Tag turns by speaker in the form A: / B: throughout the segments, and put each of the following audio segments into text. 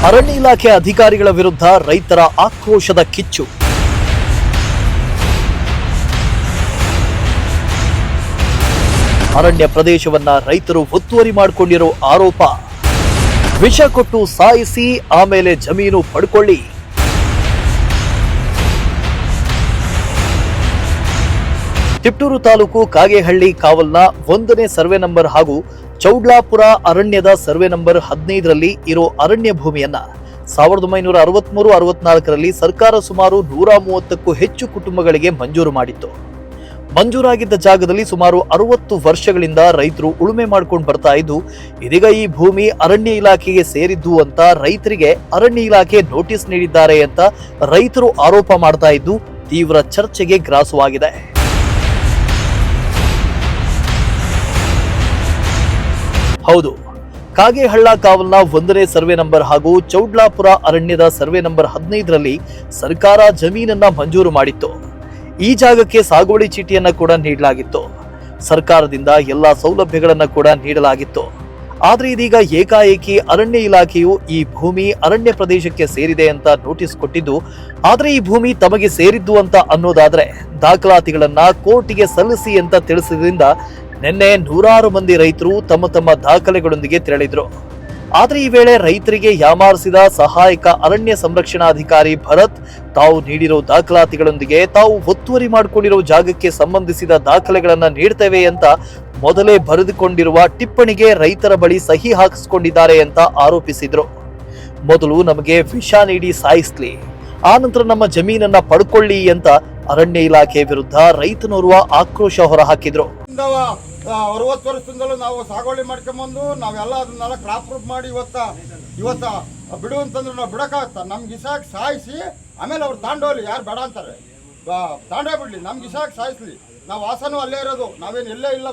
A: ಅರಣ್ಯ ಇಲಾಖೆ ಅಧಿಕಾರಿಗಳ ವಿರುದ್ಧ ರೈತರ ಆಕ್ರೋಶದ ಕಿಚ್ಚು. ಅರಣ್ಯ ಪ್ರದೇಶವನ್ನ ರೈತರು ಒತ್ತುವರಿ ಮಾಡಿಕೊಂಡಿರೋ ಆರೋಪ. ವಿಷ ಕೊಟ್ಟು ಸಾಯಿಸಿ ಆಮೇಲೆ ಜಮೀನು ಪಡ್ಕೊಳ್ಳಿ. ತಿಪ್ಟೂರು ತಾಲೂಕು ಕಾಗೇಹಳ್ಳಿ ಕಾವಲ್ನ 1ನೇ ಸರ್ವೆ ನಂಬರ್ ಹಾಗೂ ಚೌಡ್ಲಾಪುರ ಅರಣ್ಯದ ಸರ್ವೆ ನಂಬರ್ 15ರಲ್ಲಿ ಇರೋ ಅರಣ್ಯ ಭೂಮಿಯನ್ನ 1963-64ರಲ್ಲಿ ಸರ್ಕಾರ ಸುಮಾರು 130ಕ್ಕೂ ಹೆಚ್ಚು ಕುಟುಂಬಗಳಿಗೆ ಮಂಜೂರು ಮಾಡಿತ್ತು. ಮಂಜೂರಾಗಿದ್ದ ಜಾಗದಲ್ಲಿ ಸುಮಾರು 60 ವರ್ಷಗಳಿಂದ ರೈತರು ಉಳುಮೆ ಮಾಡ್ಕೊಂಡು ಬರ್ತಾ ಇದ್ದು, ಇದೀಗ ಈ ಭೂಮಿ ಅರಣ್ಯ ಇಲಾಖೆಗೆ ಸೇರಿದ್ದು ಅಂತ ರೈತರಿಗೆ ಅರಣ್ಯ ಇಲಾಖೆ ನೋಟಿಸ್ ನೀಡಿದ್ದಾರೆ ಅಂತ ರೈತರು ಆರೋಪ ಮಾಡ್ತಾ ಇದ್ದು ತೀವ್ರ ಚರ್ಚೆಗೆ ಗ್ರಾಸವಾಗಿದೆ. ಹೌದು, ಕಾಗೇಹಳ್ಳ ಕಾವಲ್ನ 1ನೇ ಸರ್ವೆ ನಂಬರ್ ಹಾಗೂ ಚೌಡ್ಲಾಪುರ ಅರಣ್ಯದ ಸರ್ವೆ ನಂಬರ್ 15ರಲ್ಲಿ ಸರ್ಕಾರ ಜಮೀನನ್ನ ಮಂಜೂರು ಮಾಡಿತ್ತು. ಈ ಜಾಗಕ್ಕೆ ಸಾಗುವಳಿ ಚೀಟಿಯನ್ನ ಕೂಡ ನೀಡಲಾಗಿತ್ತು. ಸರ್ಕಾರದಿಂದ ಎಲ್ಲಾ ಸೌಲಭ್ಯಗಳನ್ನ ಕೂಡ ನೀಡಲಾಗಿತ್ತು. ಆದ್ರೆ ಇದೀಗ ಏಕಾಏಕಿ ಅರಣ್ಯ ಇಲಾಖೆಯು ಈ ಭೂಮಿ ಅರಣ್ಯ ಪ್ರದೇಶಕ್ಕೆ ಸೇರಿದೆ ಅಂತ ನೋಟಿಸ್ ಕೊಟ್ಟಿದ್ದು, ಆದ್ರೆ ಈ ಭೂಮಿ ತಮಗೆ ಸೇರಿದ್ದು ಅಂತ ಅನ್ನೋದಾದ್ರೆ ದಾಖಲಾತಿಗಳನ್ನ ಕೋರ್ಟಿಗೆ ಸಲ್ಲಿಸಿ ಅಂತ ತಿಳಿಸಿದ್ರಿಂದ ನಿನ್ನೆ 100 ಮಂದಿ ರೈತರು ತಮ್ಮ ತಮ್ಮ ದಾಖಲೆಗಳೊಂದಿಗೆ ತೆರಳಿದ್ರು. ಆದ್ರೆ ಈ ವೇಳೆ ರೈತರಿಗೆ ಯಾಮಾರಿಸಿದ ಸಹಾಯಕ ಅರಣ್ಯ ಸಂರಕ್ಷಣಾಧಿಕಾರಿ ಭರತ್ ತಾವು ನೀಡಿರೋ ದಾಖಲಾತಿಗಳೊಂದಿಗೆ ತಾವು ಒತ್ತುವರಿ ಮಾಡಿಕೊಂಡಿರೋ ಜಾಗಕ್ಕೆ ಸಂಬಂಧಿಸಿದ ದಾಖಲೆಗಳನ್ನ ನೀಡ್ತೇವೆ ಅಂತ ಮೊದಲೇ ಬರೆದುಕೊಂಡಿರುವ ಟಿಪ್ಪಣಿಗೆ ರೈತರ ಬಳಿ ಸಹಿ ಹಾಕಿಸಿಕೊಂಡಿದ್ದಾರೆ ಅಂತ ಆರೋಪಿಸಿದ್ರು. ಮೊದಲು ನಮಗೆ ವಿಷ ನೀಡಿ ಸಾಯಿಸ್ಲಿ, ಆ ನಂತರ ನಮ್ಮ ಜಮೀನನ್ನ ಪಡ್ಕೊಳ್ಳಿ ಅಂತ ಅರಣ್ಯ ಇಲಾಖೆ ವಿರುದ್ಧ ರೈತನೋರ್ವ ಆಕ್ರೋಶ ಹೊರಹಾಕಿದ್ರು.
B: 60 ವರ್ಷದಿಂದಲೂ ನಾವು ಸಾಗುವಳಿ ಮಾಡ್ಕೊಂಬಂದು ನಾವೆಲ್ಲ ಅದನ್ನೆಲ್ಲ ಕ್ರಾಪ್ ರೂಪ್ ಮಾಡಿ ಇವತ್ತ ಬಿಡು ಅಂತಂದ್ರೆ ನಾವು ಬಿಡೋಕ್ಕಾಗತ್ತ. ನಮ್ಗೆ ಇಸಾಕ್ ಸಾಯಿಸಿ ಆಮೇಲೆ ಅವ್ರು ತಾಂಡೋಲಿ, ಯಾರು ಬೇಡ ಅಂತಾರೆ, ತಾಂಡೇ ಬಿಡ್ಲಿ, ನಮ್ಗೆ ಇಸಾಕ್ ಸಾಯಿಸ್ಲಿ. ನಾವು ವಾಸನೂ ಅಲ್ಲೇ ಇರೋದು, ನಾವೇನು ಎಲ್ಲೇ ಇಲ್ಲ,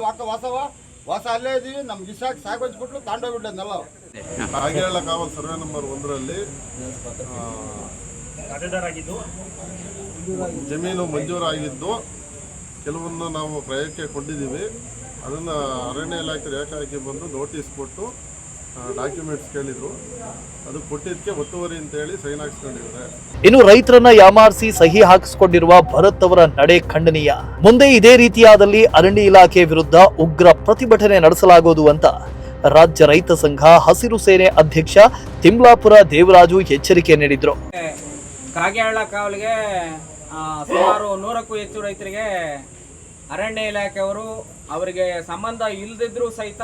B: ವಾಸ ಅಲ್ಲೇ ಇದೀವಿ. ನಮ್ಗೆ ಇಸಾಕ್ ಸಾಗೋಚ್ಬಿಟ್ಲು ತಾಂಡೋ ಬಿಡ್ಲಿ ಅದನ್ನೆಲ್ಲ.
C: ಕಾಗೇಹಳ್ಳ ಕಾವಲ್ ಸರ್ವೆ ನಂಬರ್ 1ರಲ್ಲಿ ಜಮೀನು ಮಂಜೂರಾಗಿದ್ದು ಕೆಲವನ್ನು ನಾವು ಕ್ರಯಕ್ಕೆ ಕೊಂಡಿದ್ದೀವಿ. ಅದನ್ನು ಅರಣ್ಯ ಇಲಾಖೆ ಏಕಾಏಕಿ ಬಂದು ನೋಟಿಸ್ ಕೊಟ್ಟು ಡಾಕ್ಯುಮೆಂಟ್ಸ್ ಕೇಳಿದ್ರು. ಅದು ಕೊಟ್ಟಿದ್ದಕ್ಕೆ ಒತ್ತುವರಿ ಅಂತ ಹೇಳಿ ಸೈನ್ ಹಾಕಿಸ್ಕೊಂಡಿದ್ದಾರೆ.
A: ಇನ್ನು ರೈತರನ್ನ ಯಾಮಾರಿಸಿ ಸಹಿ ಹಾಕಿಸಿಕೊಂಡಿರುವ ಭರತ್ ಅವರ ನಡೆ ಖಂಡನೀಯ. ಮುಂದೆ ಇದೇ ರೀತಿಯಾದಲ್ಲಿ ಅರಣ್ಯ ಇಲಾಖೆ ವಿರುದ್ಧ ಉಗ್ರ ಪ್ರತಿಭಟನೆ ನಡೆಸಲಾಗುವುದು ಅಂತ ರಾಜ್ಯ ರೈತ ಸಂಘ ಹಸಿರು ಸೇನೆ ಅಧ್ಯಕ್ಷ ತಿಮ್ಲಾಪುರ ದೇವರಾಜು ಎಚ್ಚರಿಕೆ ನೀಡಿದ್ರು.
D: ಕಾಗೇಹಳ್ಳ ಕಾವಲಿಗೆ ಸುಮಾರು 100ಕ್ಕೂ ಹೆಚ್ಚು ರೈತರಿಗೆ ಅರಣ್ಯ ಇಲಾಖೆಯವರು ಅವರಿಗೆ ಸಂಬಂಧ ಇಲ್ಲದಿದ್ರೂ ಸಹಿತ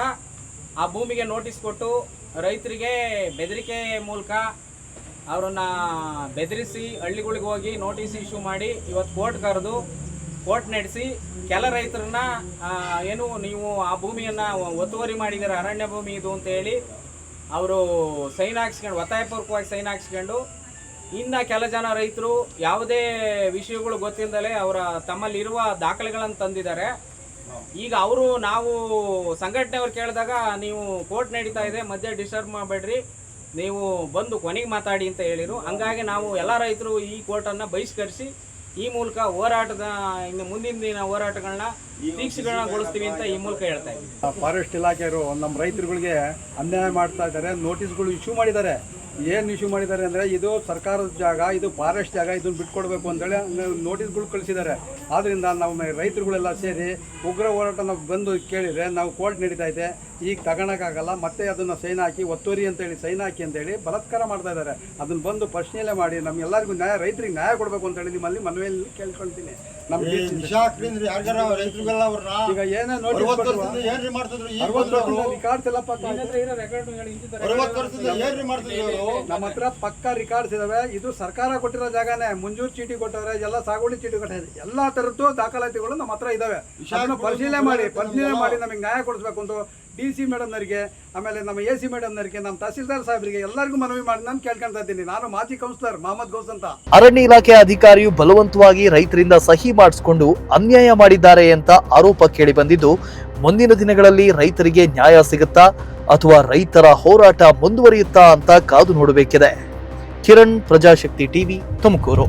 D: ಆ ಭೂಮಿಗೆ ನೋಟಿಸ್ ಕೊಟ್ಟು ರೈತರಿಗೆ ಬೆದರಿಕೆ ಮೂಲಕ ಅವರನ್ನ ಬೆದರಿಸಿ ಹಳ್ಳಿಗಳಿಗೆ ಹೋಗಿ ನೋಟಿಸ್ ಇಶ್ಯೂ ಮಾಡಿ ಇವತ್ತು ಕೋರ್ಟ್ ನಡೆಸಿ ಕೆಲ ರೈತರನ್ನ ಏನು ನೀವು ಆ ಭೂಮಿಯನ್ನು ಒತ್ತುವರಿ ಮಾಡಿದ್ದೀರ, ಅರಣ್ಯ ಭೂಮಿ ಇದು ಅಂತ ಹೇಳಿ ಅವರು ಸೈನ್ ಹಾಕ್ಸ್ಕೊಂಡು ಒತ್ತಾಯಪೂರ್ವಕವಾಗಿ ಸೈನ್ ಹಾಕ್ಸ್ಕೊಂಡು ಇನ್ನು ಕೆಲ ಜನ ರೈತರು ಯಾವುದೇ ವಿಷಯಗಳು ಗೊತ್ತಿಲ್ಲದಲೇ ಅವರ ತಮ್ಮಲ್ಲಿರುವ ದಾಖಲೆಗಳನ್ನು ತಂದಿದ್ದಾರೆ. ಈಗ ನಾವು ಸಂಘಟನೆಯವ್ರು ಕೇಳಿದಾಗ ನೀವು ಕೋರ್ಟ್ ನಡೀತಾ ಇದೆ, ಮಧ್ಯೆ ಡಿಸ್ಟರ್ಬ್ ಮಾಡಬೇಡ್ರಿ, ನೀವು ಬಂದು ಕೊನೆಗೆ ಮಾತಾಡಿ ಅಂತ ಹೇಳಿರು. ಹಂಗಾಗಿ ನಾವು ಎಲ್ಲ ರೈತರು ಈ ಕೋರ್ಟನ್ನು ಬಹಿಷ್ಕರಿಸಿ ಈ ಮೂಲಕ ಹೋರಾಟದ ಇನ್ನು ಮುಂದಿನ ದಿನ ಹೋರಾಟಗಳನ್ನ ತೀಕ್ಷೆಗೊಳಿಸ್ತೀವಿ ಅಂತ ಈ ಮೂಲಕ ಹೇಳ್ತಾ ಇದ್ದೀವಿ.
E: ಫಾರೆಸ್ಟ್ ಇಲಾಖೆಯವರು ನಮ್ಮ ರೈತರುಗಳಿಗೆ ಅನ್ಯಾಯ ಮಾಡ್ತಾ ಇದ್ದಾರೆ. ನೋಟಿಸ್ಗಳು ಇಶ್ಯೂ ಮಾಡಿದ್ದಾರೆ. ಏನು ಇಶ್ಯೂ ಮಾಡಿದ್ದಾರೆ ಅಂದರೆ ಇದು ಸರ್ಕಾರದ ಜಾಗ, ಇದು ಫಾರೆಸ್ಟ್ ಜಾಗ, ಇದನ್ನು ಬಿಟ್ಕೊಡ್ಬೇಕು ಅಂತೇಳಿ ನೋಟಿಸ್ಗಳು ಕಳಿಸಿದ್ದಾರೆ. ಆದ್ದರಿಂದ ನಾವು ರೈತರುಗಳೆಲ್ಲ ಸೇರಿ ಉಗ್ರ ಹೋರಾಟ ನಾವು ಬಂದು ಕೇಳಿದರೆ ನಾವು ಕೋರ್ಟ್ ನಡೀತಾ ಇದೆ, ಈಗ ತಗೊಳಕ್ಕಾಗಲ್ಲ, ಮತ್ತೆ ಅದನ್ನು ಸೈನ್ ಹಾಕಿ ಒತ್ತುವರಿ ಅಂತೇಳಿ ಸೈನ್ ಹಾಕಿ ಅಂತೇಳಿ ಬಲಾತ್ಕಾರ ಮಾಡ್ತಾ ಇದ್ದಾರೆ. ಅದನ್ನು ಬಂದು ಪರಿಶೀಲನೆ ಮಾಡಿ ನಮ್ಗೆಲ್ಲರಿಗೂ ರೈತರಿಗೆ ನ್ಯಾಯ ಕೊಡಬೇಕು ಅಂತೇಳಿ ನಿಮ್ಮಲ್ಲಿ ಮನವಿಯಲ್ಲಿ ಕೇಳ್ಕೊಳ್ತೀನಿ. ನಮ್ಗೆ ಈಗ ಏನೇ ರಿಕಾರ್ಡ್ಸ್ ಎಲ್ಲ ನಮ್ಮ ಹತ್ರ ಪಕ್ಕ ರಿಕಾರ್ಡ್ಸ್ ಇದಾವೆ. ಇದು ಸರ್ಕಾರ ಕೊಟ್ಟಿರೋ ಜಾಗನೇ, ಮಂಜೂರು ಚೀಟಿ ಕೊಟ್ಟವ್ರೆ, ಎಲ್ಲ ಸಾಗುವಳಿ ಚೀಟಿ ಕೊಟ್ಟಿದ್ದಾರೆ, ಎಲ್ಲಾ ತರದ್ದು ದಾಖಲಾತಿಗಳು ನಮ್ಮ ಹತ್ರ ಇದಾವೆ. ಅದನ್ನು ಪರಿಶೀಲನೆ ಮಾಡಿ ನಮಗೆ ನ್ಯಾಯ ಕೊಡಿಸ್ಬೇಕು ಅಂತ DC ಮೇಡಮ್ನವರಿಗೆ, ಆಮೇಲೆ ನಮ್ಮ AC ಮೇಡಮ್ನವರಿಗೆ, ನಮ್ಮ ತಹಸೀಲ್ದಾರ್ ಸಾಹೇಬರಿಗೆ ಎಲ್ಲರಿಗೂ ಮನವಿ ಮಾಡಿ ನಾನು ಕೇಳ್ಕೊಳ್ತಾ ಇದ್ದೀನಿ. ನಾನು ಮಾಜಿ ಕೌನ್ಸಿಲರ್ ಮೊಹಮ್ಮದ್ ಗೌಸ್ ಅಂತ.
A: ಅರಣ್ಯ ಇಲಾಖೆ ಅಧಿಕಾರಿಯು ಬಲವಂತವಾಗಿ ರೈತರಿಂದ ಸಹಿ ಮಾಡಿಸಿಕೊಂಡು ಅನ್ಯಾಯ ಮಾಡಿದ್ದಾರೆ ಅಂತ ಆರೋಪ ಕೇಳಿ ಬಂದಿದ್ದು, ಮುಂದಿನ ದಿನಗಳಲ್ಲಿ ರೈತರಿಗೆ ನ್ಯಾಯ ಸಿಗುತ್ತಾ ಅಥವಾ ರೈತರ ಹೋರಾಟ ಮುಂದುವರಿಯುತ್ತಾ ಅಂತ ಕಾದು ನೋಡಬೇಕಿದೆ. ಕಿರಣ್, ಪ್ರಜಾಶಕ್ತಿ ಟಿವಿ, ತುಮಕೂರು.